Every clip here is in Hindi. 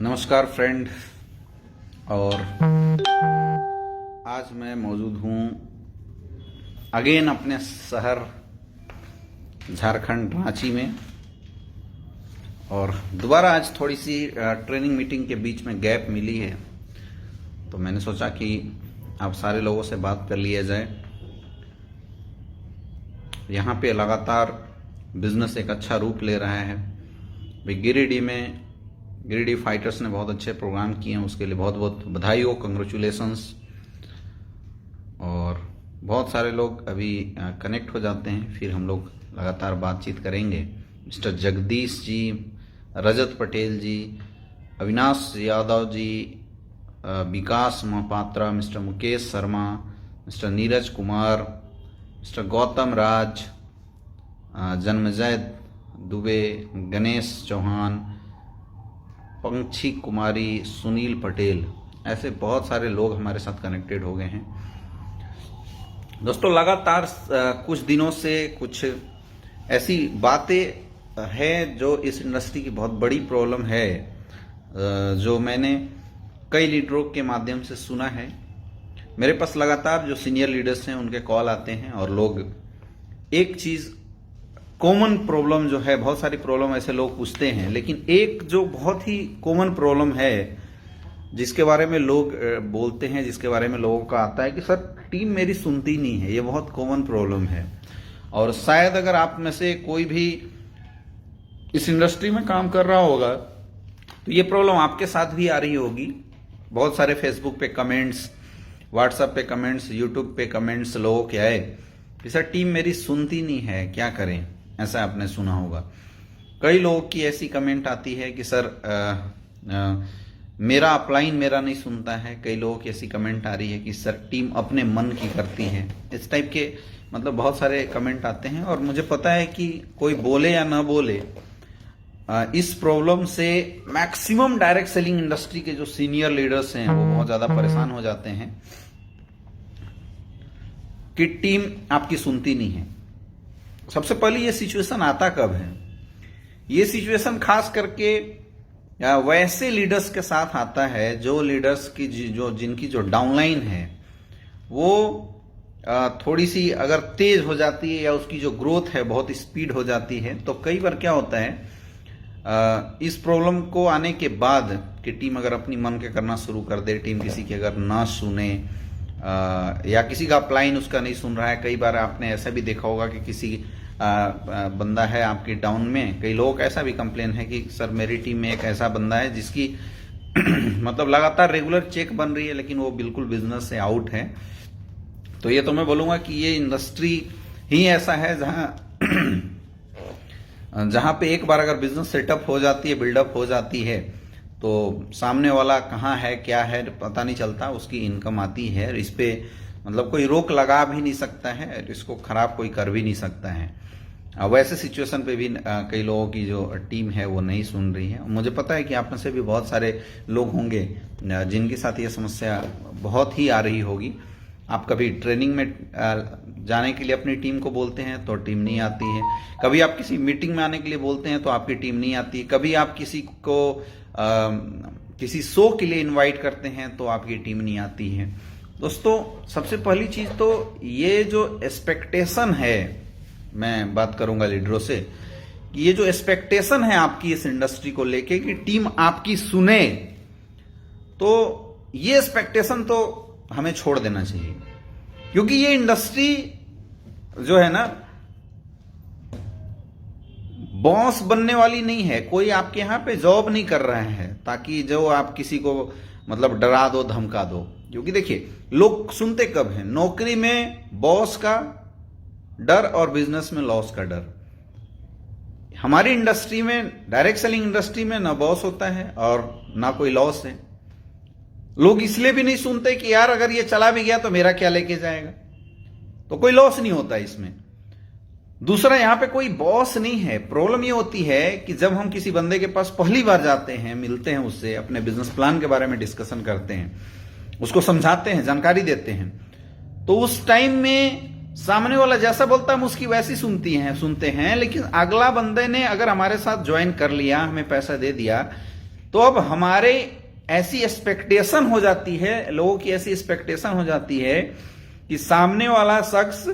नमस्कार फ्रेंड। और आज मैं मौजूद हूँ अगेन अपने शहर झारखंड रांची में। और दोबारा आज थोड़ी सी ट्रेनिंग मीटिंग के बीच में गैप मिली है, तो मैंने सोचा कि आप सारे लोगों से बात कर लिया जाए। यहाँ पे लगातार बिजनेस एक अच्छा रूप ले रहा है। गिरिडीह फाइटर्स ने बहुत अच्छे प्रोग्राम किए हैं, उसके लिए बहुत बहुत बधाई हो, कंग्रेचुलेशंस। और बहुत सारे लोग अभी कनेक्ट हो जाते हैं, फिर हम लोग लगातार बातचीत करेंगे। Mister Jagdish ji, Rajat Patel ji, Avinash Yadav ji, Vikas Mahapatra, mister Mukesh Sharma, mister Neeraj Kumar, mister Gautam Raj, Janmejay Dubey, Ganesh Chauhan, Pankshi Kumari, Sunil Patel, ऐसे बहुत सारे लोग हमारे साथ कनेक्टेड हो गए हैं। दोस्तों, लगातार कुछ दिनों से कुछ ऐसी बातें हैं जो इस इंडस्ट्री की बहुत बड़ी प्रॉब्लम है, जो मैंने कई लीडरों के माध्यम से सुना है। मेरे पास लगातार जो सीनियर लीडर्स हैं उनके कॉल आते हैं और लोग एक चीज कॉमन प्रॉब्लम जो है, बहुत सारी प्रॉब्लम ऐसे लोग पूछते हैं, लेकिन एक जो बहुत ही कॉमन प्रॉब्लम है जिसके बारे में लोग बोलते हैं, जिसके बारे में लोगों का आता है कि सर टीम मेरी सुनती नहीं है। ये बहुत कॉमन प्रॉब्लम है और शायद अगर आप में से कोई भी इस इंडस्ट्री में काम कर रहा होगा तो ये प्रॉब्लम आपके साथ भी आ रही होगी। बहुत सारे फेसबुक पे कमेंट्स, व्हाट्सएप पे कमेंट्स, यूट्यूब पे कमेंट्स लोगों के आए कि सर टीम मेरी सुनती नहीं है, क्या करें। ऐसा आपने सुना होगा। कई लोगों की ऐसी कमेंट आती है कि सर मेरा अपलाइन मेरा नहीं सुनता है। कई लोगों की ऐसी कमेंट आ रही है कि सर टीम अपने मन की करती है। इस टाइप के मतलब बहुत सारे कमेंट आते हैं और मुझे पता है कि कोई बोले या ना बोले, इस प्रॉब्लम से मैक्सिमम डायरेक्ट सेलिंग इंडस्ट्री के जो सीनियर लीडर्स हैं वो बहुत ज्यादा परेशान हो जाते हैं कि टीम आपकी सुनती नहीं है। सबसे पहले ये सिचुएशन आता कब है? ये सिचुएशन खास करके वैसे लीडर्स के साथ आता है जो लीडर्स की जिनकी जो डाउनलाइन है वो थोड़ी सी अगर तेज हो जाती है या उसकी जो ग्रोथ है बहुत स्पीड हो जाती है। तो कई बार क्या होता है, इस प्रॉब्लम को आने के बाद कि टीम अगर अपनी मन के करना शुरू कर दे, टीम किसी की अगर ना सुने या किसी का अपलाइन उसका नहीं सुन रहा है। कई बार आपने ऐसा भी देखा होगा कि किसी बंदा है आपकी डाउन में, कई लोगों का ऐसा भी कंप्लेन है कि सर मेरी टीम में एक ऐसा बंदा है जिसकी मतलब लगातार रेगुलर चेक बन रही है लेकिन वो बिल्कुल बिजनेस से आउट है। तो ये तो मैं बोलूंगा कि ये इंडस्ट्री ही ऐसा है जहां पे एक बार अगर बिजनेस सेटअप हो जाती है, बिल्डअप हो जाती है, तो सामने वाला कहाँ है क्या है पता नहीं चलता, उसकी इनकम आती है। इस पे मतलब कोई रोक लगा भी नहीं सकता है, इसको खराब कोई कर भी नहीं सकता है। वैसे सिचुएशन पे भी कई लोगों की जो टीम है वो नहीं सुन रही है। मुझे पता है कि आप में से भी बहुत सारे लोग होंगे जिनके साथ ये समस्या बहुत ही आ रही होगी। आप कभी ट्रेनिंग में जाने के लिए अपनी टीम को बोलते हैं तो टीम नहीं आती है, कभी आप किसी मीटिंग में आने के लिए बोलते हैं तो आपकी टीम नहीं आती है, कभी आप किसी को किसी शो के लिए इनवाइट करते हैं तो आपकी टीम नहीं आती है। दोस्तों, सबसे पहली चीज तो ये जो एक्सपेक्टेशन है, मैं बात करूंगा लीडरों से, ये जो एक्सपेक्टेशन है आपकी इस इंडस्ट्री को लेके कि टीम आपकी सुने, तो ये एक्सपेक्टेशन तो हमें छोड़ देना चाहिए। क्योंकि ये इंडस्ट्री जो है ना बॉस बनने वाली नहीं है। कोई आपके यहां पे जॉब नहीं कर रहा है ताकि जो आप किसी को मतलब डरा दो, धमका दो। क्योंकि देखिए, लोग सुनते कब हैं? नौकरी में बॉस का डर और बिजनेस में लॉस का डर। हमारी इंडस्ट्री में, डायरेक्ट सेलिंग इंडस्ट्री में, ना बॉस होता है और ना कोई लॉस है। लोग इसलिए भी नहीं सुनते कि यार अगर ये चला भी गया तो मेरा क्या लेके जाएगा, तो कोई लॉस नहीं होता इसमें। दूसरा, यहां पे कोई बॉस नहीं है। प्रॉब्लम ये होती है कि जब हम किसी बंदे के पास पहली बार जाते हैं, मिलते हैं उससे, अपने बिजनेस प्लान के बारे में डिस्कशन करते हैं, उसको समझाते हैं, जानकारी देते हैं, तो उस टाइम में सामने वाला जैसा बोलता है हम उसकी वैसी सुनते हैं। लेकिन अगला बंदे ने अगर हमारे साथ ज्वाइन कर लिया, हमें पैसा दे दिया, तो अब हमारे ऐसी एक्सपेक्टेशन हो जाती है, लोगों की ऐसी एक्सपेक्टेशन हो जाती है कि सामने वाला शख्स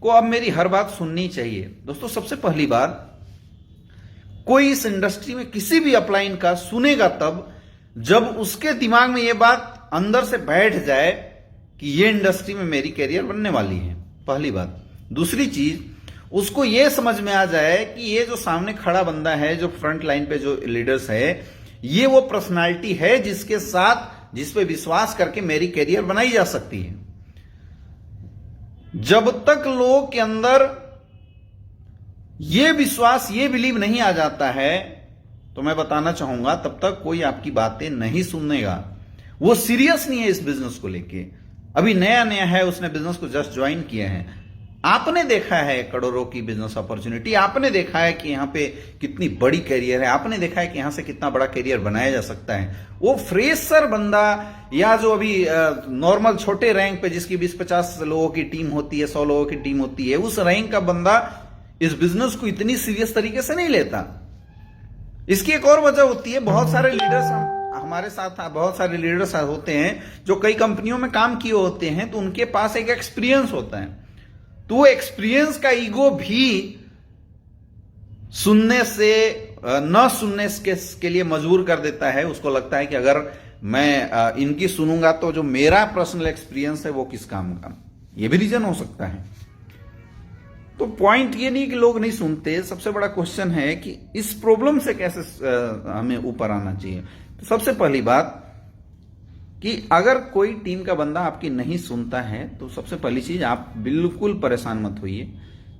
को अब मेरी हर बात सुननी चाहिए। दोस्तों, सबसे पहली बात, कोई इस इंडस्ट्री में किसी भी अपलाइन का सुनेगा तब जब उसके दिमाग में यह बात अंदर से बैठ जाए कि ये इंडस्ट्री में मेरी कैरियर बनने वाली है, पहली बात। दूसरी चीज, उसको यह समझ में आ जाए कि ये जो सामने खड़ा बंदा है, जो फ्रंट लाइन पे जो लीडर्स है, ये वो पर्सनालिटी है जिसके साथ, जिस पे विश्वास करके मेरी कैरियर बनाई जा सकती है। जब तक लोगों के अंदर ये विश्वास, ये बिलीव नहीं आ जाता है, तो मैं बताना चाहूंगा तब तक कोई आपकी बातें नहीं सुनेगा। वो सीरियस नहीं है इस बिजनेस को लेके, अभी नया नया है, उसने बिजनेस को जस्ट ज्वाइन किया है। आपने देखा है करोड़ों की बिजनेस अपॉर्चुनिटी, आपने देखा है कि यहां पे कितनी बड़ी कैरियर है, आपने देखा है कि यहां से कितना बड़ा कैरियर बनाया जा सकता है। वो फ्रेशर बंदा या जो अभी नॉर्मल छोटे रैंक पे जिसकी 20-50 लोगों की टीम होती है, 100 लोगों की टीम होती है, उस रैंक का बंदा इस बिजनेस को इतनी सीरियस तरीके से नहीं लेता। इसकी एक और वजह होती है, बहुत सारे लीडर्स हमारे साथ, बहुत सारे लीडर्स होते हैं जो कई कंपनियों में काम किए होते हैं, तो उनके पास एक एक्सपीरियंस होता है, तो वो एक्सपीरियंस का ईगो भी सुनने से न सुनने के लिए मजबूर कर देता है। उसको लगता है कि अगर मैं इनकी सुनूंगा तो जो मेरा पर्सनल एक्सपीरियंस है वो किस काम का, ये भी रीजन हो सकता है। तो पॉइंट ये नहीं कि लोग नहीं सुनते, सबसे बड़ा क्वेश्चन है कि इस प्रॉब्लम से कैसे हमें ऊपर आना चाहिए। तो सबसे पहली बात कि अगर कोई टीम का बंदा आपकी नहीं सुनता है तो सबसे पहली चीज, आप बिल्कुल परेशान मत होइए।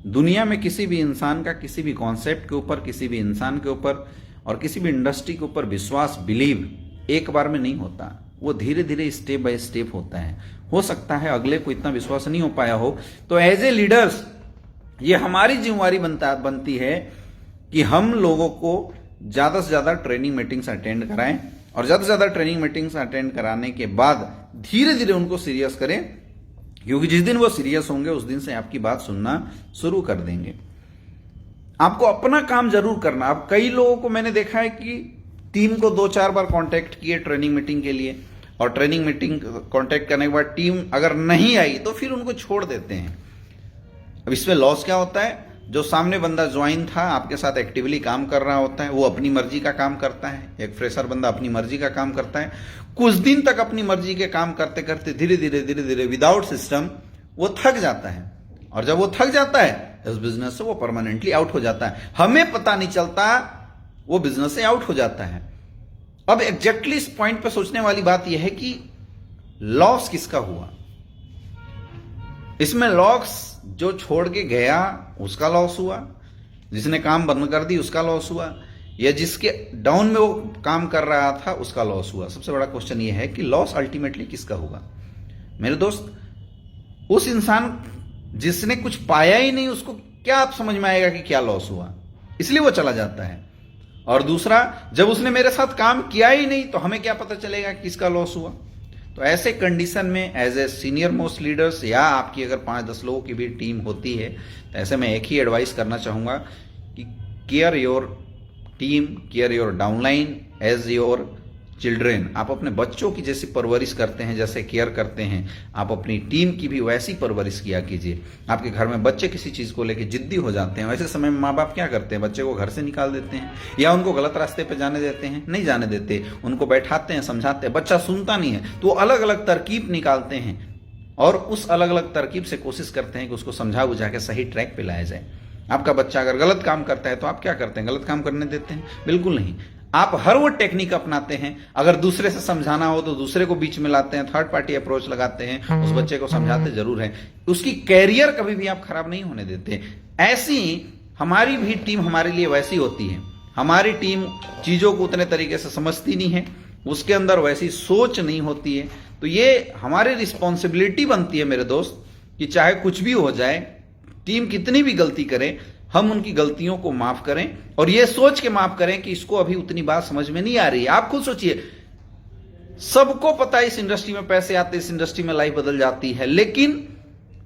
दुनिया में किसी भी इंसान का किसी भी कॉन्सेप्ट के ऊपर, किसी भी इंसान के ऊपर और किसी भी इंडस्ट्री के ऊपर विश्वास, बिलीव एक बार में नहीं होता, वो धीरे धीरे स्टेप बाय स्टेप होता है। हो सकता है अगले को इतना विश्वास नहीं हो पाया हो, तो एज ए लीडर्स ये हमारी जिम्मेवारी बनती है कि हम लोगों को ज्यादा से ज्यादा ट्रेनिंग मीटिंग्स अटेंड कराएं, और ज्यादा से ज्यादा ट्रेनिंग मीटिंग्स अटेंड कराने के बाद धीरे धीरे उनको सीरियस करें, क्योंकि जिस दिन वो सीरियस होंगे उस दिन से आपकी बात सुनना शुरू कर देंगे। आपको अपना काम जरूर करना। अब कई लोगों को मैंने देखा है कि टीम को 2-4 बार कांटेक्ट किए ट्रेनिंग मीटिंग के लिए, और ट्रेनिंग मीटिंग कांटेक्ट करने के बाद टीम अगर नहीं आई तो फिर उनको छोड़ देते हैं। अब इसमें लॉस क्या होता है, जो सामने बंदा ज्वाइन था, आपके साथ एक्टिवली काम कर रहा होता है, वो अपनी मर्जी का काम करता है। एक फ्रेशर बंदा अपनी मर्जी का काम करता है, कुछ दिन तक अपनी मर्जी के काम करते करते धीरे धीरे विदाउट सिस्टम वो थक जाता है, और जब वो थक जाता है इस बिजनेस से वो परमानेंटली आउट हो जाता है। हमें पता नहीं चलता वो बिजनेस से आउट हो जाता है। अब एग्जैक्टली इस पॉइंट पे सोचने वाली बात यह है कि लॉस किसका हुआ। इसमें लॉस जो छोड़ के गया उसका लॉस हुआ, जिसने काम बंद कर दी उसका लॉस हुआ, या जिसके डाउन में वो काम कर रहा था उसका लॉस हुआ। सबसे बड़ा क्वेश्चन ये है कि लॉस अल्टीमेटली किसका होगा। मेरे दोस्त, उस इंसान जिसने कुछ पाया ही नहीं उसको क्या आप समझ में आएगा कि क्या लॉस हुआ, इसलिए वो चला जाता है। और दूसरा, जब उसने मेरे साथ काम किया ही नहीं तो हमें क्या पता चलेगा किसका लॉस हुआ। तो ऐसे कंडीशन में as a senior most leaders, या आपकी अगर 5-10 लोगों की भी टीम होती है, तो ऐसे में एक ही एडवाइस करना चाहूंगा कि care your team, care your downline as your children. आप अपने बच्चों की जैसी परवरिश करते हैं, जैसे केयर करते हैं, आप अपनी टीम की भी वैसी परवरिश किया कीजिए। आपके घर में बच्चे किसी चीज को लेकर जिद्दी हो जाते हैं, वैसे समय में माँ बाप क्या करते हैं, बच्चे को घर से निकाल देते हैं, या उनको गलत रास्ते पे जाने देते हैं, नहीं जाने देते, उनको बैठाते हैं, समझाते हैं, बच्चा सुनता नहीं है तो अलग अलग तरकीब निकालते हैं, और उस अलग अलग तरकीब से कोशिश करते हैं कि उसको समझा बुझा के सही ट्रैक पे लाया जाए। आपका बच्चा अगर गलत काम करता है तो आप क्या करते हैं, गलत काम करने देते हैं? बिल्कुल नहीं। आप हर वो टेक्निक अपनाते हैं, अगर दूसरे से समझाना हो तो दूसरे को बीच में लाते हैं, थर्ड पार्टी अप्रोच लगाते हैं, उस बच्चे को समझाते जरूर हैं, उसकी कैरियर कभी भी आप खराब नहीं होने देते। ऐसी हमारी भी टीम हमारे लिए वैसी होती है। हमारी टीम चीजों को उतने तरीके से समझती नहीं है, उसके अंदर वैसी सोच नहीं होती है। तो ये हमारी रिस्पॉन्सिबिलिटी बनती है मेरे दोस्त कि चाहे कुछ भी हो जाए, टीम कितनी भी गलती करे, हम उनकी गलतियों को माफ करें, और ये सोच के माफ करें कि इसको अभी उतनी बात समझ में नहीं आ रही है। आप खुद सोचिए, सबको पता है इस इंडस्ट्री में पैसे आते, इस इंडस्ट्री में लाइफ बदल जाती है, लेकिन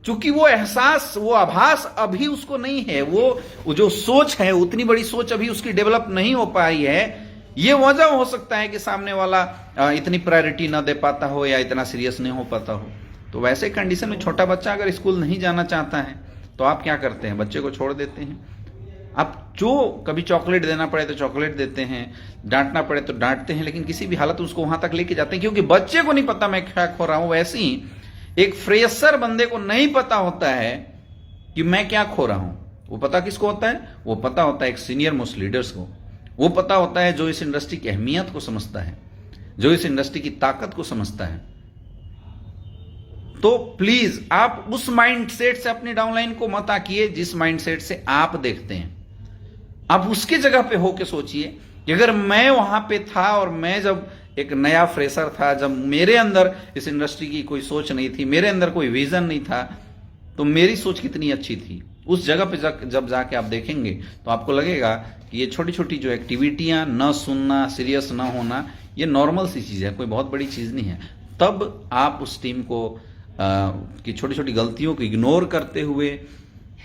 चूंकि वो एहसास, वो आभास अभी उसको नहीं है, वो जो सोच है, उतनी बड़ी सोच अभी उसकी डेवलप नहीं हो पाई है ये वजह हो सकता है कि सामने वाला इतनी प्रायोरिटी ना दे पाता हो या इतना सीरियस नहीं हो पाता हो। तो वैसे कंडीशन में छोटा बच्चा अगर स्कूल नहीं जाना चाहता है तो आप क्या करते हैं, बच्चे को छोड़ देते हैं। आप जो कभी चॉकलेट देना पड़े तो चॉकलेट देते हैं, डांटना पड़े तो डांटते हैं, लेकिन किसी भी हालत में उसको वहां तक लेके जाते हैं, क्योंकि बच्चे को नहीं पता मैं क्या खो रहा हूं। वैसे ही एक फ्रेशर बंदे को नहीं पता होता है कि मैं क्या खो रहा हूं। वो पता किसको होता है? वो पता होता है एक सीनियर मोस्ट लीडर्स को। वो पता होता है जो इस इंडस्ट्री की अहमियत को समझता है, जो इस इंडस्ट्री की ताकत को समझता है। तो प्लीज आप उस माइंडसेट से अपनी डाउनलाइन को मत आकिए जिस माइंडसेट से आप देखते हैं। आप उसके जगह पे होके सोचिए कि अगर मैं वहां पे था और मैं जब एक नया फ्रेशर था, जब मेरे अंदर इस इंडस्ट्री की कोई सोच नहीं थी, मेरे अंदर कोई विजन नहीं था, तो मेरी सोच कितनी अच्छी थी। उस जगह पे जब जाके आप देखेंगे तो आपको लगेगा कि ये छोटी छोटी जो एक्टिविटियां, न सुनना, सीरियस न होना, ये नॉर्मल सी चीज है, कोई बहुत बड़ी चीज नहीं है। तब आप उस टीम को की छोटी छोटी गलतियों को इग्नोर करते हुए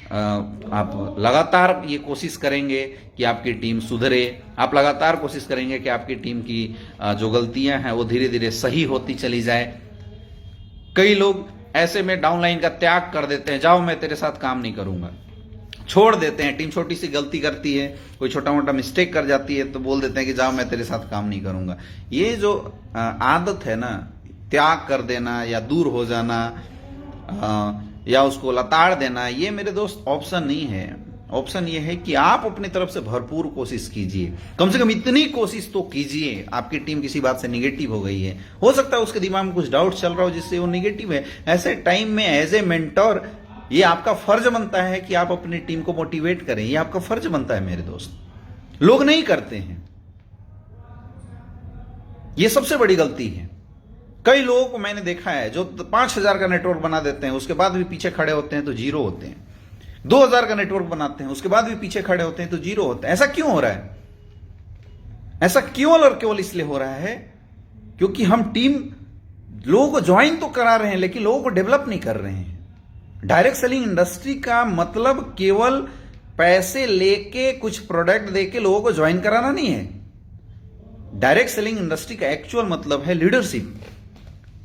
आप लगातार ये कोशिश करेंगे कि आपकी टीम सुधरे। आप लगातार कोशिश करेंगे कि आपकी टीम की जो गलतियां हैं वो धीरे धीरे सही होती चली जाए। कई लोग ऐसे में डाउनलाइन का त्याग कर देते हैं, जाओ मैं तेरे साथ काम नहीं करूंगा, छोड़ देते हैं। टीम छोटी सी गलती करती है, कोई छोटा मोटा मिस्टेक कर जाती है तो बोल देते हैं कि जाओ मैं तेरे साथ काम नहीं करूंगा। ये जो आदत है ना, त्याग कर देना या दूर हो जाना या उसको लताड़ देना, ये मेरे दोस्त ऑप्शन नहीं है। ऑप्शन ये है कि आप अपनी तरफ से भरपूर कोशिश कीजिए, कम से कम इतनी कोशिश तो कीजिए। आपकी टीम किसी बात से निगेटिव हो गई है, हो सकता है उसके दिमाग में कुछ डाउट चल रहा हो जिससे वो निगेटिव है। ऐसे टाइम में एज ए मेंटर ये आपका फर्ज बनता है कि आप अपनी टीम को मोटिवेट करें। ये आपका फर्ज बनता है मेरे दोस्त। लोग नहीं करते हैं, ये सबसे बड़ी गलती है। कई लोगों को मैंने देखा है जो 5,000 का नेटवर्क बना देते हैं, उसके बाद भी पीछे खड़े होते हैं तो जीरो होते हैं। 2,000 का नेटवर्क बनाते हैं, उसके बाद भी पीछे खड़े होते हैं तो जीरो होते हैं। ऐसा क्यों हो रहा है? ऐसा केवल और केवल इसलिए हो रहा है क्योंकि हम टीम लोगों को ज्वाइन तो करा रहे हैं लेकिन लोगों को डेवलप नहीं कर रहे हैं। डायरेक्ट सेलिंग इंडस्ट्री का मतलब केवल पैसे लेके कुछ प्रोडक्ट देके लोगों को ज्वाइन कराना नहीं है। डायरेक्ट सेलिंग इंडस्ट्री का एक्चुअल मतलब है लीडरशिप।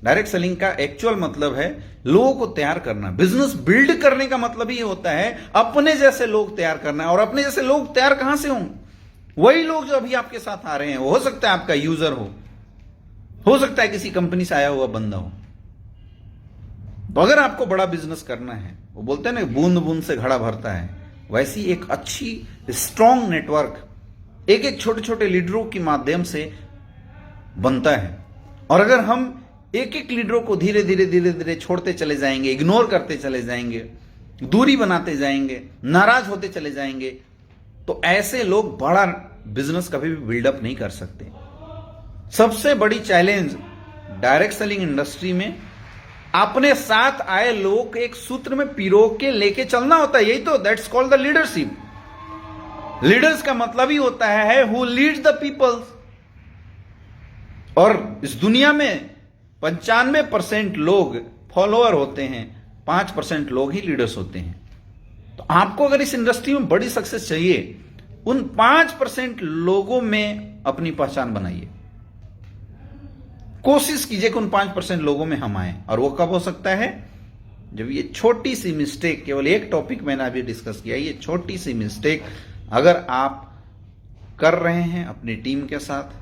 डायरेक्ट सेलिंग का एक्चुअल मतलब है लोगों को तैयार करना। बिजनेस बिल्ड करने का मतलब ही होता है अपने जैसे लोग तैयार करना। और अपने जैसे लोग तैयार कहां से हों? वही लोग जो अभी आपके साथ आ रहे हैं। हो सकता है आपका यूजर हो सकता है किसी कंपनी से आया हुआ बंदा हो। तो अगर आपको बड़ा बिजनेस करना है, वो बोलते हैं ना बूंद बूंद से घड़ा भरता है, वैसी एक अच्छी स्ट्रॉन्ग नेटवर्क एक एक छोटे छोटे लीडरों के माध्यम से बनता है। और अगर हम एक एक लीडरों को धीरे धीरे छोड़ते चले जाएंगे, इग्नोर करते चले जाएंगे, दूरी बनाते जाएंगे, नाराज होते चले जाएंगे, तो ऐसे लोग बड़ा बिजनेस कभी भी बिल्डअप नहीं कर सकते। सबसे बड़ी चैलेंज डायरेक्ट सेलिंग इंडस्ट्री में अपने साथ आए लोग एक सूत्र में पिरो के लेके चलना होता है। यही तो that's called the leadership. Leaders का मतलब ही होता है हु लीड्स द पीपल्स। और इस दुनिया में 95% लोग फॉलोअर होते हैं, 5% लोग ही लीडर्स होते हैं। तो आपको अगर इस इंडस्ट्री में बड़ी सक्सेस चाहिए, उन 5% लोगों में अपनी पहचान बनाइए। कोशिश कीजिए कि उन 5% लोगों में हम आए। और वो कब हो सकता है? जब ये छोटी सी मिस्टेक, केवल एक टॉपिक मैंने अभी डिस्कस किया, ये छोटी सी मिस्टेक अगर आप कर रहे हैं अपनी टीम के साथ,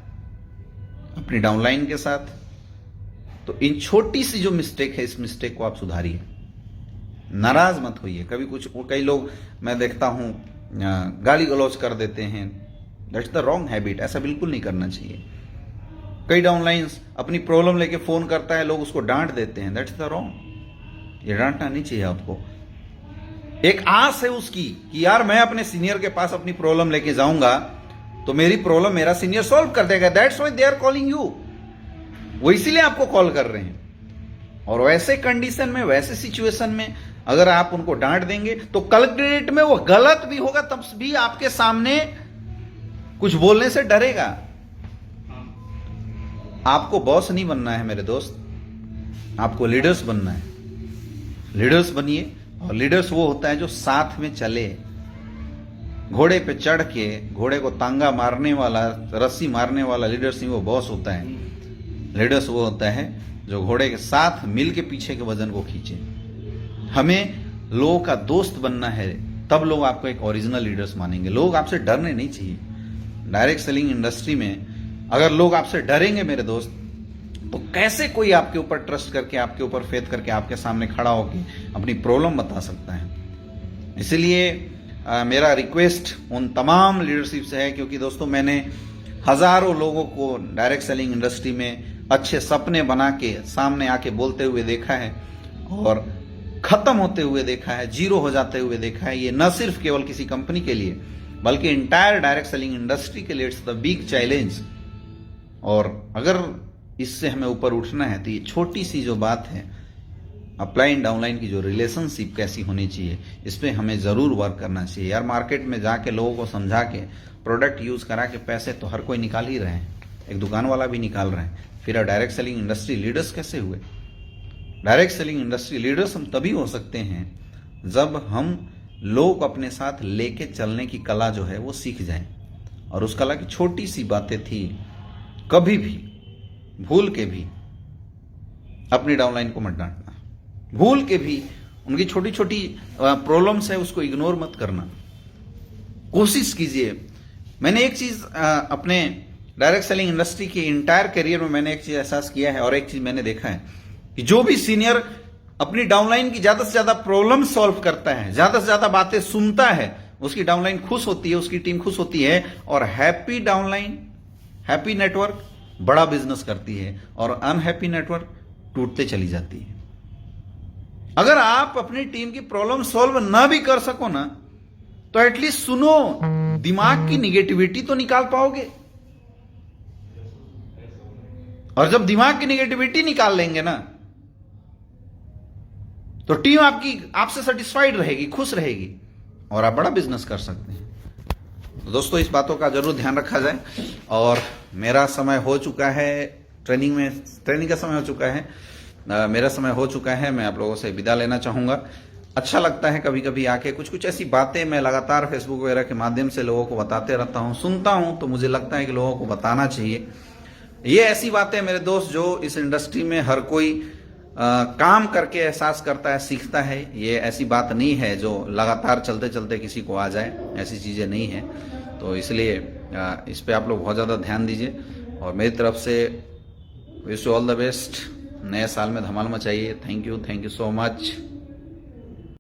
अपनी डाउनलाइन के साथ, तो इन छोटी सी जो मिस्टेक है, इस मिस्टेक को आप सुधारिए। नाराज मत होइए। कई लोग मैं देखता हूं गाली गलौज कर देते हैं। That's the wrong habit. ऐसा बिल्कुल नहीं करना चाहिए। कई डाउनलाइंस अपनी प्रॉब्लम लेके फोन करता है, लोग उसको डांट देते हैं। That's the wrong. ये डांटना नहीं चाहिए आपको। एक आस है उसकी कि यार मैं अपने सीनियर के पास अपनी प्रॉब्लम लेके जाऊंगा तो मेरी प्रॉब्लम मेरा सीनियर सॉल्व कर देगा। That's why they are calling you. वो इसीलिए आपको कॉल कर रहे हैं। और वैसे कंडीशन में, वैसे सिचुएशन में अगर आप उनको डांट देंगे तो कल के डेट में वो गलत भी होगा तब भी आपके सामने कुछ बोलने से डरेगा। आपको बॉस नहीं बनना है मेरे दोस्त, आपको लीडर्स बनना है। लीडर्स बनिए। और लीडर्स वो होता है जो साथ में चले, घोड़े पे चढ़ के घोड़े को तांगा मारने वाला, रस्सी मारने वाला लीडर्स नहीं, वो बॉस होता है। लीडर्स वो होता है जो घोड़े के साथ मिल के पीछे के वजन को खींचे। हमें लोगों का दोस्त बनना है, तब लोग आपको एक ओरिजिनल लीडर्स मानेंगे। लोग आपसे डरने नहीं चाहिए। डायरेक्ट सेलिंग इंडस्ट्री में अगर लोग आपसे डरेंगे मेरे दोस्त, तो कैसे कोई आपके ऊपर ट्रस्ट करके, आपके ऊपर फेथ करके आपके सामने खड़ा होकर अपनी प्रॉब्लम बता सकता है। इसलिए मेरा रिक्वेस्ट उन तमाम लीडरशिप से है, क्योंकि दोस्तों मैंने हजारों लोगों को डायरेक्ट सेलिंग इंडस्ट्री में अच्छे सपने बना के सामने आके बोलते हुए देखा है और खत्म होते हुए देखा है, जीरो हो जाते हुए देखा है। ये न सिर्फ केवल किसी कंपनी के लिए बल्कि इंटायर डायरेक्ट सेलिंग इंडस्ट्री के लिए इट्स द बिग चैलेंज। और अगर इससे हमें ऊपर उठना है तो ये छोटी सी जो बात है, अपलाइन डाउनलाइन की जो रिलेशनशिप कैसी होनी चाहिए, इस पर हमें जरूर वर्क करना चाहिए यार। मार्केट में जाके लोगों को समझा के प्रोडक्ट यूज करा के पैसे तो हर कोई निकाल ही रहे हैं, एक दुकान वाला भी निकाल रहे हैं। फिर डायरेक्ट सेलिंग इंडस्ट्री लीडर्स कैसे हुए? डायरेक्ट सेलिंग इंडस्ट्री लीडर्स हम तभी हो सकते हैं जब हम लोग अपने साथ लेके चलने की कला जो है वो सीख जाएं। और उस कला की छोटी सी बातें थी, कभी भी भूल के भी अपनी डाउनलाइन को मत डांटना, भूल के भी उनकी छोटी छोटी प्रॉब्लम्स है उसको इग्नोर मत करना, कोशिश कीजिए। मैंने एक चीज अपने डायरेक्ट सेलिंग इंडस्ट्री के इंटायर करियर में मैंने एक चीज एहसास किया है और एक चीज मैंने देखा है कि जो भी सीनियर अपनी डाउनलाइन की ज्यादा से ज्यादा प्रॉब्लम सॉल्व करता है, ज्यादा से ज्यादा बातें सुनता है, उसकी डाउनलाइन खुश होती है, उसकी टीम खुश होती है और हैप्पी डाउनलाइन, हैप्पी नेटवर्क बड़ा बिजनेस करती है और अनहैप्पी नेटवर्क टूटते चली जाती है। अगर आप अपनी टीम की प्रॉब्लम सॉल्व ना भी कर सको ना, तो एटलीस्ट सुनो, दिमाग की निगेटिविटी तो निकाल पाओगे। और जब दिमाग की निगेटिविटी निकाल लेंगे ना, तो टीम आपकी आपसे सेटिस्फाइड रहेगी, खुश रहेगी और आप बड़ा बिजनेस कर सकते हैं। तो दोस्तों इस बातों का जरूर ध्यान रखा जाए। और मेरा समय हो चुका है, ट्रेनिंग का समय हो चुका है, मेरा समय हो चुका है। मैं आप लोगों से विदा लेना चाहूंगा। अच्छा लगता है कभी कभी आके कुछ ऐसी बातें मैं लगातार फेसबुक वगैरह के माध्यम से लोगों को बताते रहता हूं, सुनता हूं, तो मुझे लगता है कि लोगों को बताना चाहिए। ये ऐसी बातें मेरे दोस्त जो इस इंडस्ट्री में हर कोई काम करके एहसास करता है, सीखता है। ये ऐसी बात नहीं है जो लगातार चलते चलते किसी को आ जाए, ऐसी चीजें नहीं है। तो इसलिए इस पे आप लोग बहुत ज्यादा ध्यान दीजिए। और मेरी तरफ से wish you all the best. नए साल में धमाल मचाइए। Thank you so much.